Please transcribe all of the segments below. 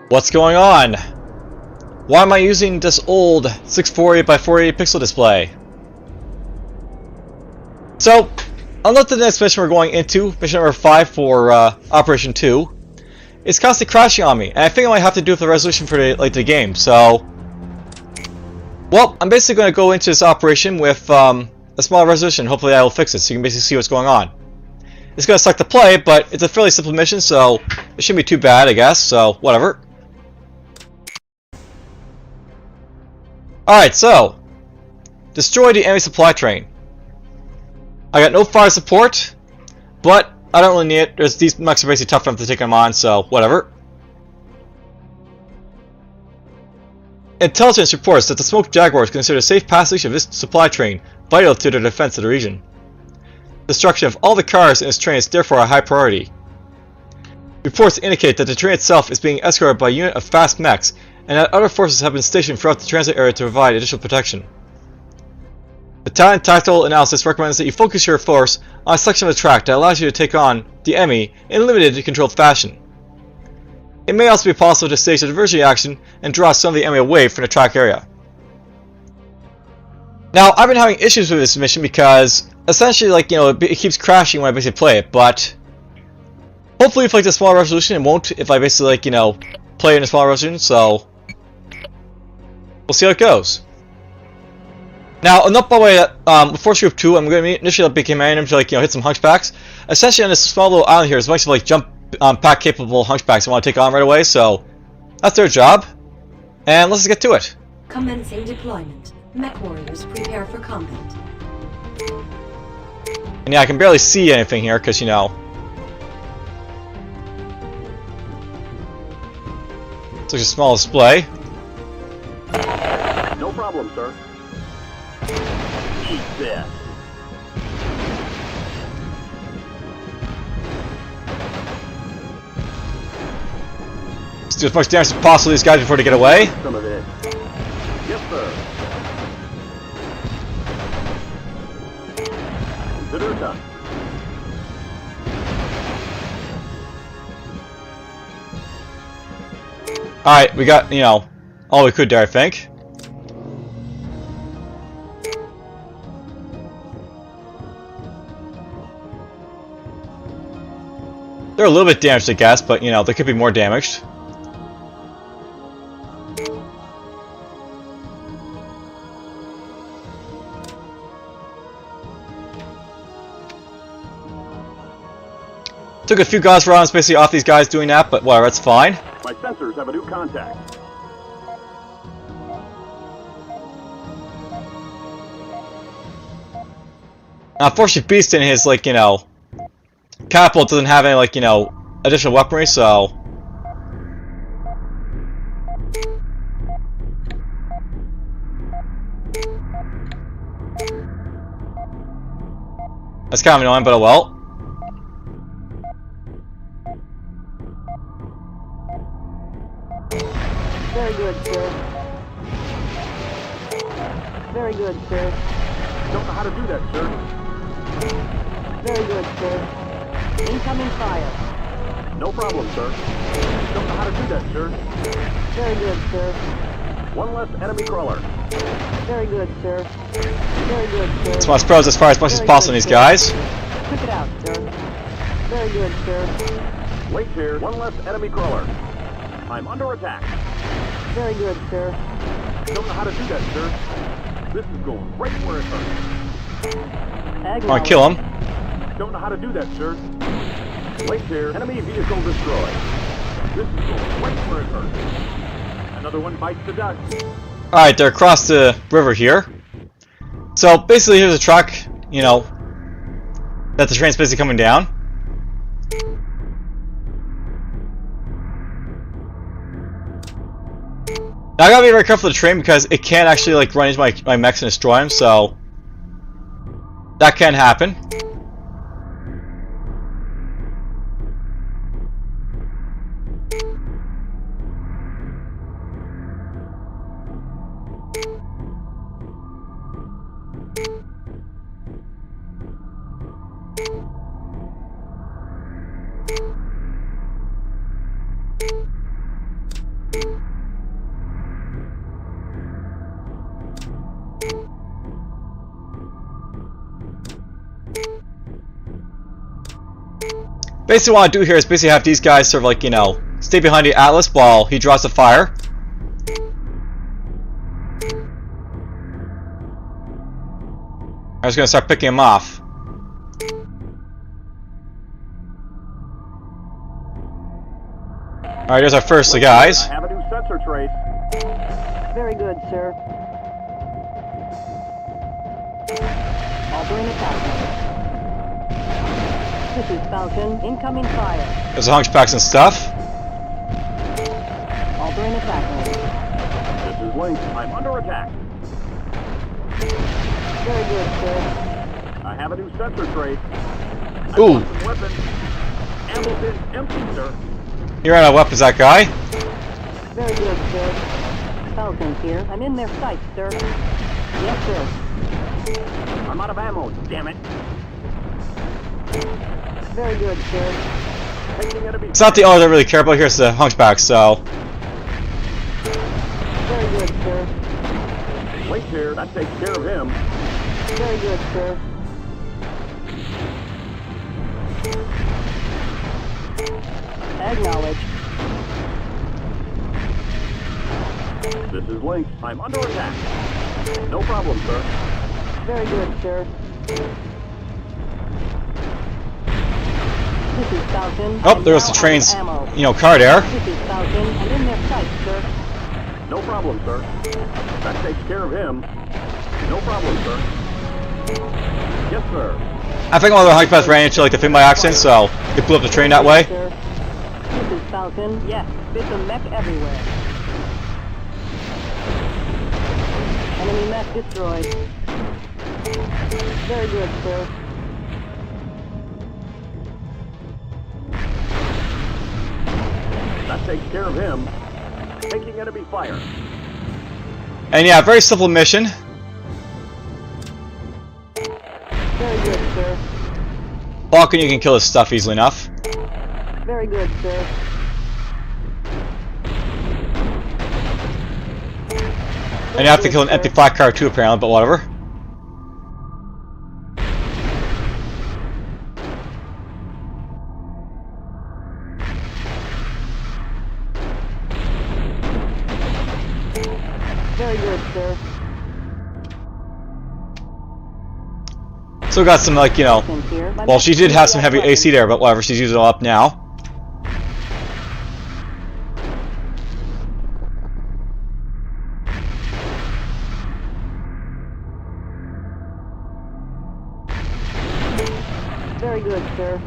What's going on? Why am I using this old 648 by 488 pixel display? So, unlike the next mission we're going into, mission number 5 for Operation 2, it's constantly crashing on me, and I think I might have to do with the resolution for the game. So, well, I'm basically going to go into this operation with a small resolution. Hopefully that will fix it, so you can basically see what's going on. It's going to suck to play, but it's a fairly simple mission, so it shouldn't be too bad, I guess. So, whatever. Alright, so destroy the enemy supply train. I got no fire support, but I don't really need it. These mechs are basically tough enough to take them on, so whatever. Intelligence reports that the Smoke Jaguars consider safe passage of this supply train vital to the defense of the region. Destruction of all the cars in this train is therefore a high priority. Reports indicate that the train itself is being escorted by a unit of fast mechs, and that other forces have been stationed throughout the transit area to provide additional protection. Battalion Tactical Analysis recommends that you focus your force on a section of the track that allows you to take on the enemy in limited controlled fashion. It may also be possible to stage a diversion action and draw some of the enemy away from the track area. Now, I've been having issues with this mission because essentially, it keeps crashing when I basically play it, but hopefully with the small resolution it won't if I basically play in a small resolution, so we'll see how it goes. Now, enough by the way, with Force Group 2, I'm going to initially be commanding them to hit some hunchbacks. Essentially, on this small little island here, there's a bunch of jump pack capable hunchbacks I want to take on right away, so that's their job. And let's get to it. Commencing deployment. Mech warriors prepare for combat. And yeah, I can barely see anything here because it's like a small display. No problem, sir. Eat this. Let's do as much damage as possible to these guys before they get away. Some of this. Yes, sir. Consider it done. Alright, we got, all we could there, I think. They're a little bit damaged, I guess, but, they could be more damaged. Took a few guys rounds basically off these guys doing that, but whatever, that's fine. My sensors have a new contact. Now, unfortunately, Beast in his, catapult doesn't have any, additional weaponry, so... that's kind of annoying, but oh well. Very good, sir. Very good, sir. Don't know how to do that, sir. Very good, sir. Incoming fire. No problem, sir. Don't know how to do that, sir. Very good, sir. One less enemy crawler. Very good, sir. Very good, sir. Just want to spread as far as much as possible on these guys. Check it out, sir. Very good, sir. Wait here. One less enemy crawler. I'm under attack. Very good, sir. Don't know how to do that, sir. This is going right where it hurts. I want to kill him. Don't know how to do that, sir. Wait here. Enemy vehicle destroyed. This is going right where it hurts. Another one bites the dust. Alright, they're across the river here. So basically here's a track, that the train's basically coming down. Now I gotta be very careful of the train because it can actually run into my mechs and destroy them, so that can happen. Basically what I want to do here is basically have these guys sort of like, you know, stay behind the Atlas while he draws the fire. I'm just going to start picking him off. Alright, there's our first guys. I have a new sensor trace. Very good, sir. Altering attack mode. This is Falcon. Incoming fire. There's the hunchbacks and stuff. Altering attack mode. This is Link. I'm under attack. Very good, sir. I have a new sensor trace. Ooh. Some weapons. Ammo bin empty, sir. He ran out of weapons, that guy. Very good, sir. Falcon's here. I'm in their sights, sir. Yes, sir. I'm out of ammo, damn it. Very good, sir. Taking enemy. It's not the only that I really care about here, it's the hunchback, so. Very good, sir. Wait here, that takes care of him. Very good, sir. Acknowledge. This is Link. I'm under attack. No problem, sir. Very good, sir. This is Falcon. Oh, there was the train's, you know, car there. This is Falcon. I'm in their sights, sir. No problem, sir. That takes care of him. No problem, sir. Yes, sir. I think one of the hunchbacks ran into like the thing by accident, so they blew up the train that way. Sir. This is Falcon. Yes, bits of mech everywhere. Enemy mech destroyed. Very good, sir. That takes care of him. Taking enemy fire. And yeah, very simple mission. Very good, sir. Falcon, you can kill his stuff easily enough. Very good, sir. And you have to kill an empty flat car too, apparently, but whatever. Very good, sir. Still got some, like, you know, Falcon's here. well, she did have some heavy AC there, but whatever, she's using it all up now. Very good, sir.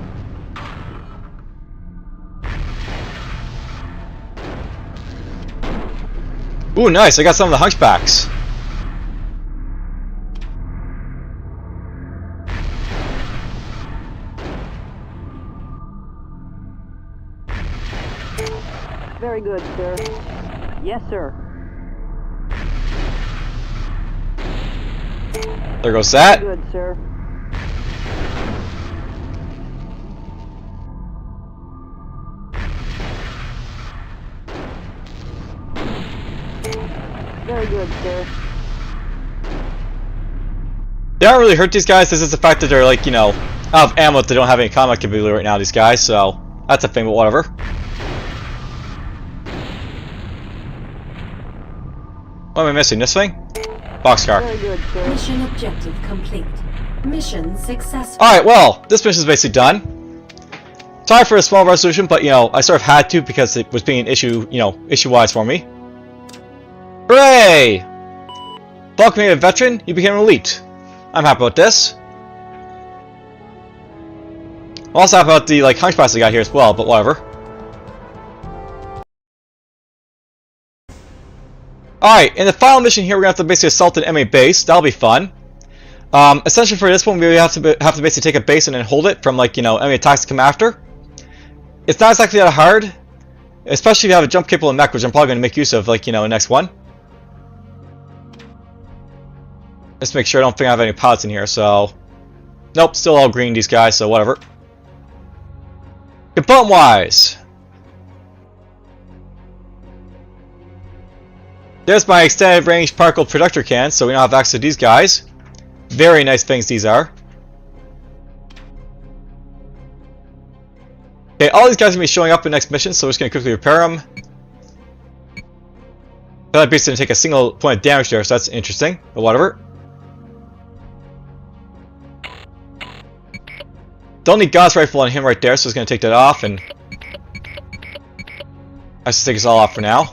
Ooh, nice, I got some of the hunchbacks. Very good, sir. Yes, sir. There goes that. Very good, sir. Very good, sir. They don't really hurt these guys, this is the fact that they're, like, you know, out of ammo, they don't have any combat capability right now, these guys, so that's a thing, but whatever. What am I missing? This thing? Boxcar. Very good, sir. Mission objective complete. Mission successful. Alright, well, this mission's basically done. Sorry for a small resolution, but, you know, I sort of had to because it was being an issue, you know, issue-wise for me. Hooray! Falcon made a veteran, you became an elite. I'm happy about this. I'm also happy about the, like, hunchbacks I got here as well, but whatever. Alright, in the final mission here, we're going to have to basically assault an enemy base. That'll be fun. Essentially for this one, we have to basically take a base and then hold it from, like, you know, enemy attacks to come after. It's not exactly that hard, especially if you have a jump capable mech, which I'm probably going to make use of, like, you know, in the next one. Let's make sure I don't think I have any pilots in here, so... Nope, still all green, these guys, so whatever. Component-wise... There's my extended range particle projector can, so we now have access to these guys. Very nice things these are. Okay, all these guys are going to be showing up in the next mission, so we're just going to quickly repair them. That beast didn't take a single point of damage there, so that's interesting, but whatever. Don't need God's rifle on him right there, so it's going to take that off, and I just take this all off for now.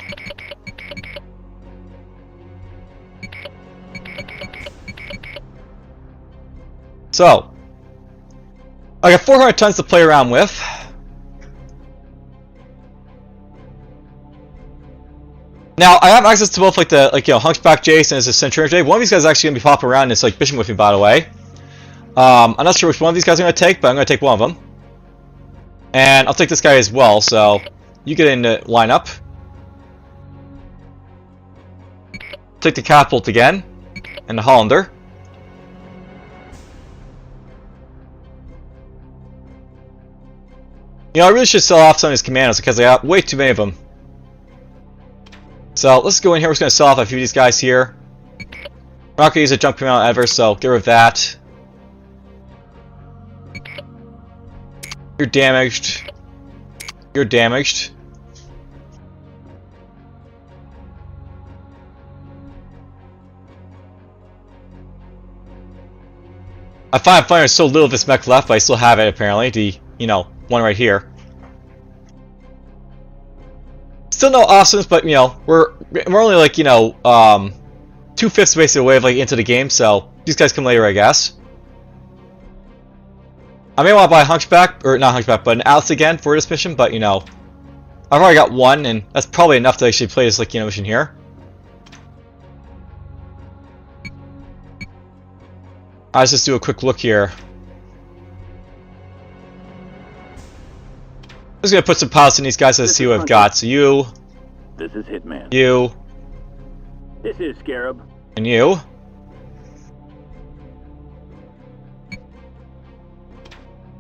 So, I got 400 tons to play around with. Now, I have access to both, Hunchback Jace and Centurion Jay. One of these guys is actually going to be popping around and it's like fishing with me, by the way. I'm not sure which one of these guys I'm going to take, but I'm going to take one of them. And I'll take this guy as well, so you get in the lineup. Take the Catapult again, and the Hollander. You know, I really should sell off some of these commandos because I got way too many of them. So let's go in here. We're just going to sell off a few of these guys here. We're not going to use a jump commando ever, so get rid of that. You're damaged. You're damaged. I find there's so little of this mech left, but I still have it apparently. The, one right here. Still no awesomes, but we're only like 2/5 basically away of into the game, so these guys come later, I guess. I may want to buy Hunchback, or not Hunchback, but an Alice again for this mission, but I've already got one, and that's probably enough to actually play this mission here. Let's just do a quick look here. I'm just gonna put some pilots in these guys to see what I've got. So you. This is Hitman. You. This is Scarab. And you.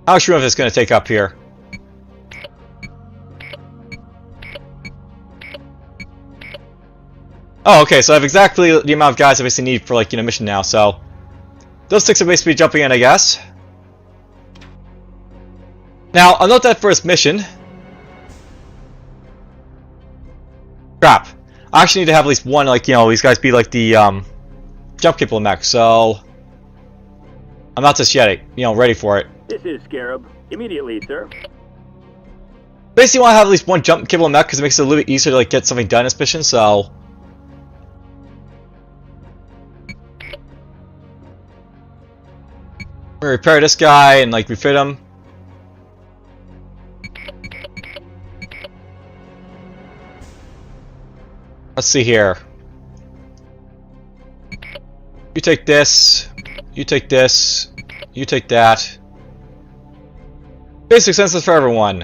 How much room is this gonna take up here? Oh, okay. So I have exactly the amount of guys I basically need for mission now. So those 6 are basically jumping in, I guess. Now, I'll note that first mission. Crap. I actually need to have at least one, these guys be the jump capable mech, so I'm not just yet, ready for it. This is Scarab. Immediately, sir. Basically, want to have at least one jump capable mech because it makes it a little bit easier to get something done in this mission, so. I'm gonna repair this guy and refit him. Let's see here. You take this. You take this. You take that. Basic census for everyone.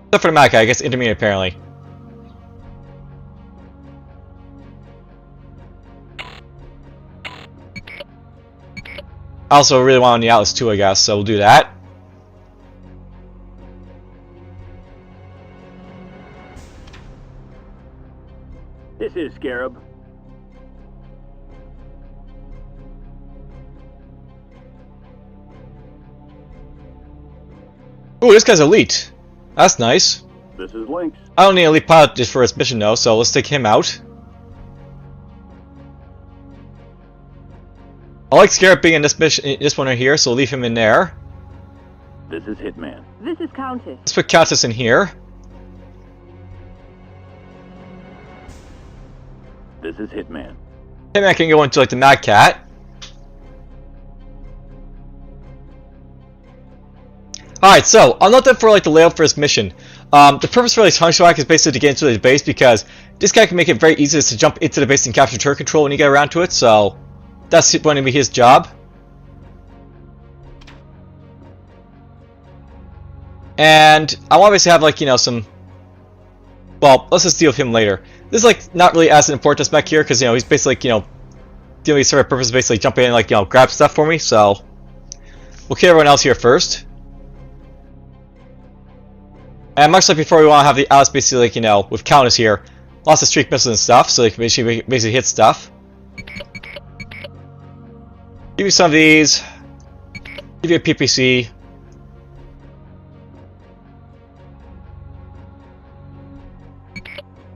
Except for the Mad Guy, I guess intermediate apparently. I also really want on the Atlas too, I guess, so we'll do that. This is Scarab. Ooh, this guy's elite. That's nice. This is Lynx. I don't need an elite pilot just for his mission though, so let's take him out. I like Scarab being in this mission, this one right here, so we'll leave him in there. This is Hitman. This is Countess. Let's put Countess in here. This is Hitman. Hitman can go into the Mad Cat. Alright, so I'll note that for the layout for this mission. The purpose for Hunchback is basically to get into the base because this guy can make it very easy to jump into the base and capture turret control when you get around to it, so that's going to be his job. And I want to basically have some. Well, let's just deal with him later. This is not really as important as mech here because he's basically dealing with sort of purpose, basically jumping in and grab stuff for me. So we'll kill everyone else here first. And much like before, we want to have the Alice basically with Countess here, lots of streak missiles and stuff, so they can basically hit stuff. Give you some of these. Give you a PPC.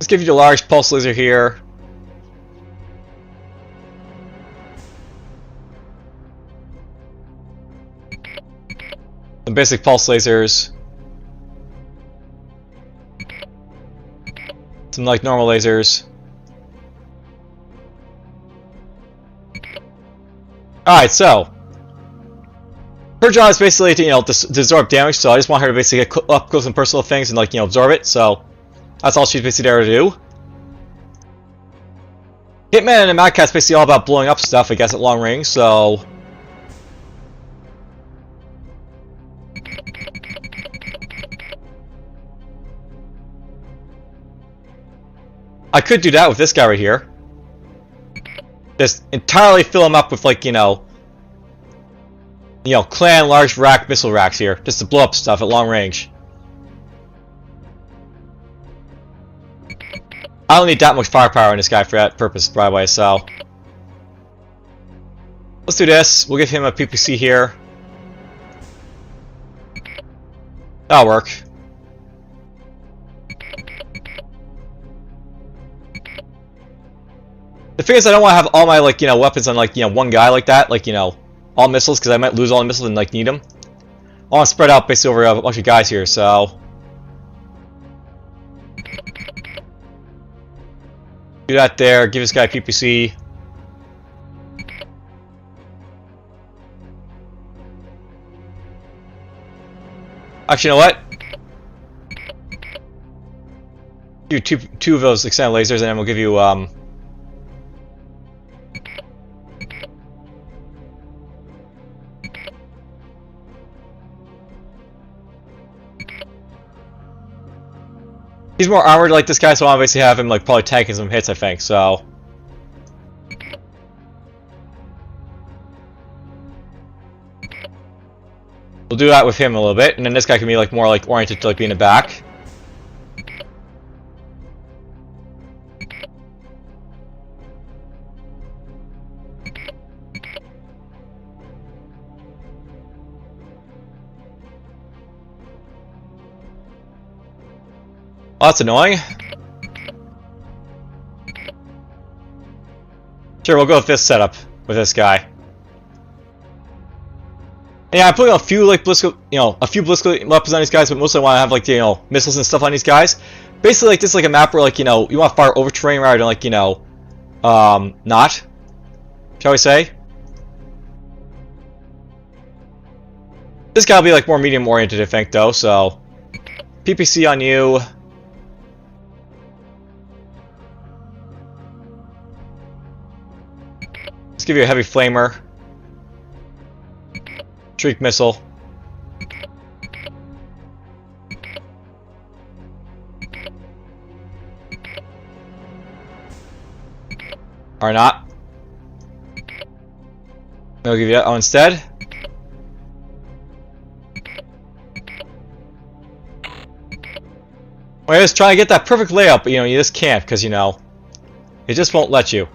Let's give you the large pulse laser here. Some basic pulse lasers. Some like normal lasers. Alright, so her job is basically to, to absorb damage, so I just want her to basically get up close and personal things and like, absorb it, so that's all she's basically there to do. Hitman and the Mad Cat's basically all about blowing up stuff, I guess, at long range, so I could do that with this guy right here. Just entirely fill him up with like, clan large rack missile racks here, just to blow up stuff at long range. I don't need that much firepower in this guy for that purpose, by the way, so let's do this. We'll give him a PPC here. That'll work. The thing is, I don't want to have all my weapons on one guy like that, all missiles, because I might lose all the missiles and need them. I want to spread out basically over a bunch of guys here, so do that there. Give this guy PPC. Actually, you know what? Do two of those extended lasers, and then we'll give you he's more armored like this guy, so I'll basically have him probably tanking some hits, I think, so we'll do that with him a little bit, and then this guy can be more oriented to be in the back. Oh, that's annoying. Sure, we'll go with this setup with this guy. Yeah, I'm putting a few ballistic, a few ballistic weapons on these guys, but mostly I want to have missiles and stuff on these guys. Basically, this is a map where you want to fire over terrain rather than not, shall we say? This guy will be more medium oriented, I think, though. So PPC on you. Let's give you a heavy flamer. Shriek missile. Or not. I'll give you that one instead. Well, just trying to get that perfect layout, but you just can't because it just won't let you.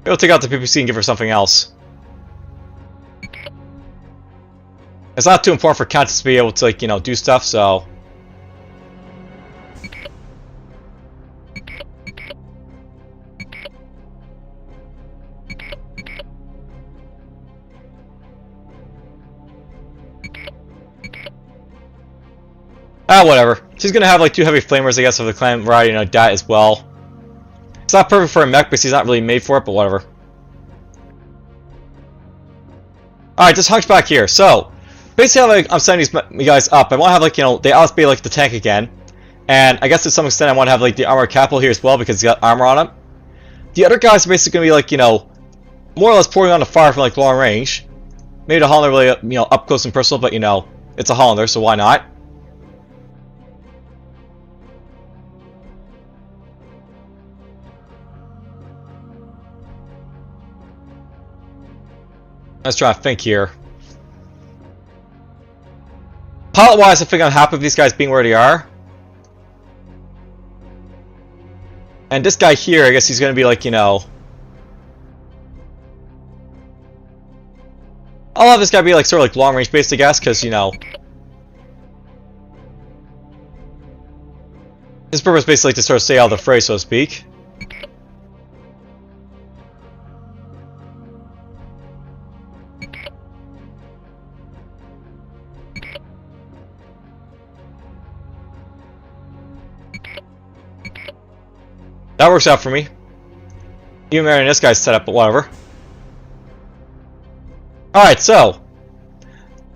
We'll take out the PPC and give her something else. It's not too important for Countess to be able to do stuff, so whatever. She's gonna have two heavy flamers, I guess, of the clan variety, that as well. It's not perfect for a mech because he's not really made for it, but whatever. Alright, this Hunchback here. So, basically I'm setting these guys up. I want to have they all be the tank again. And I guess to some extent I want to have the armored capital here as well because he's got armor on him. The other guys are basically going to be more or less pouring on the fire from long range. Maybe the Hollander really up close and personal, but it's a Hollander, so why not? Let's try to think here. Pilot-wise, I think I'm happy with these guys being where they are. And this guy here, I guess he's going to be I'll have this guy be sort of long-range based, I guess, because, His purpose is basically to sort of stay out of the fray, so to speak. That works out for me. Even marrying this guy's setup, but whatever. Alright, so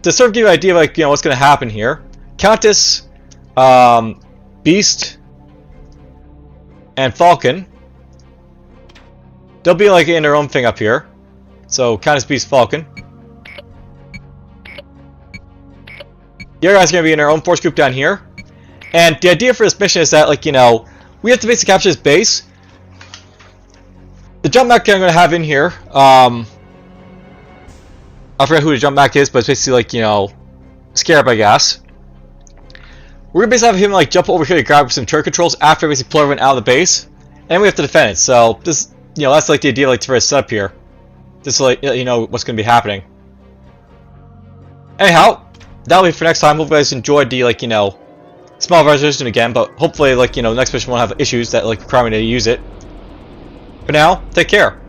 to sort of give you an idea of, like, you know, what's going to happen here, Countess, Beast, and Falcon, they'll be like in their own thing up here. So Countess, Beast, Falcon. The other guys are going to be in their own force group down here. And the idea for this mission is that, like, you know, we have to basically capture this base. The jump mech I'm going to have in here, I forget who the jump mech is, but it's basically like, you know, Scarab, I guess. We're going to basically have him like jump over here to grab some turret controls after we basically pull everyone out of the base. And we have to defend it. So this, you know, that's like the idea like for a setup here. Just to like, you know, what's going to be happening. Anyhow, that'll be for next time. Hope you guys enjoyed the, like, you know, small resolution again, but hopefully, like, you know, next mission won't have issues that like require me to use it. For now, take care.